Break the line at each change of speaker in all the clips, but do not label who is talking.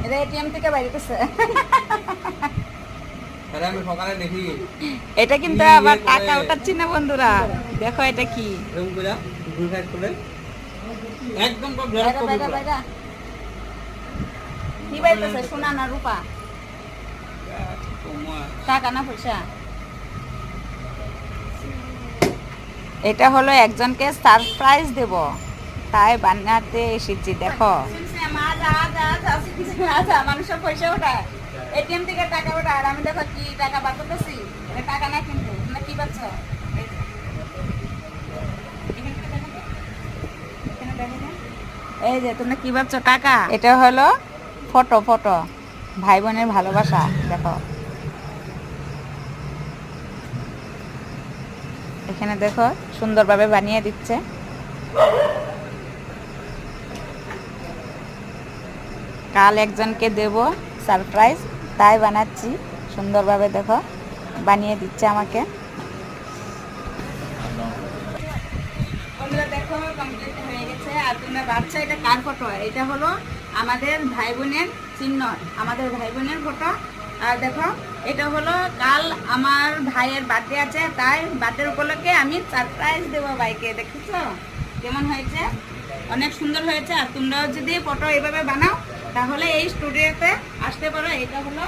এটা এটিএম থেকে বাইরেতেছে।
আরে আমি সকালে দেখি
এটা কিন্তু আবার টাকা ওঠাচ্ছি না বন্ধুরা, দেখো এটা কি।
এরকম করে দুই সাইড করে একদম সব জেরক্স
বাইরা
কপি
বাইরা বাইরা কি বাইরেতেছে, সোনা না রূপা? টাকা না পয়সা? এটা হলো একজনকে সারপ্রাইজ দেব, তাই বানাতে এসেছি। দেখো মানুষের পয়সা ওঠায়, এটিএম থেকে টাকা ওঠায়, আর আমি দেখো কি টাকা বার করতেছি। এটা টাকা না কিন্তু, তোমরা কি পাচ্ছ? এই যে তোমরা কি ভাবছো টাকা? এটা হলো ফটো, ফটো ভাই বোনের ভালোবাসা। দেখো এখানে দেখো সুন্দরভাবে বানিয়ে দিচ্ছে। কাল একজনকে দেব সারপ্রাইজ, তাই বানাচ্ছি সুন্দরভাবে। দেখো বানিয়ে দিচ্ছে আমাকে। বন্ধুরা দেখো কমপ্লিট হয়ে গেছে। আর তোমরা ভাবছো এটা কার ফটো? এটা হলো আমাদের ভাই বোনের চিহ্ন, আমাদের ভাই বোনের ফটো। আর দেখো এটা হলো কাল আমার ভাইয়ের বার্থডে আছে, তাই বার্থডে উপলক্ষে আমি সারপ্রাইজ দেবো ভাইকে। দেখেছো কেমন হয়েছে? অনেক সুন্দর হয়েছে। আর তোমরাও যদি ফটো এইভাবে বানাও তাহলে এই স্টুডিওতে আসতে পারো। এটা হলো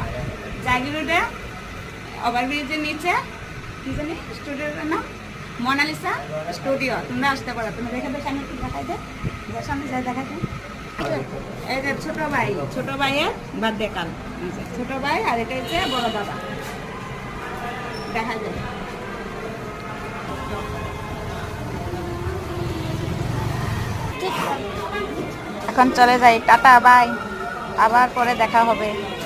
জাগিরোডে ওভারব্রিজের নিচে, কি জানি স্টুডিওটার নাম, মোনালিসা স্টুডিও। তোমরা আসতে পারো। তোমরা দেখে সামনে একটু দেখাই দে, সামনে যাই দেখাই দে। এই যে ছোট ভাই, ছোট ভাইয়ের বার্থডে কাল, ছোট ভাই। আর এটা হচ্ছে বড় দাদা, দেখা যায়। এখন চলে যাই, টাটা বাই, আবার পরে দেখা হবে।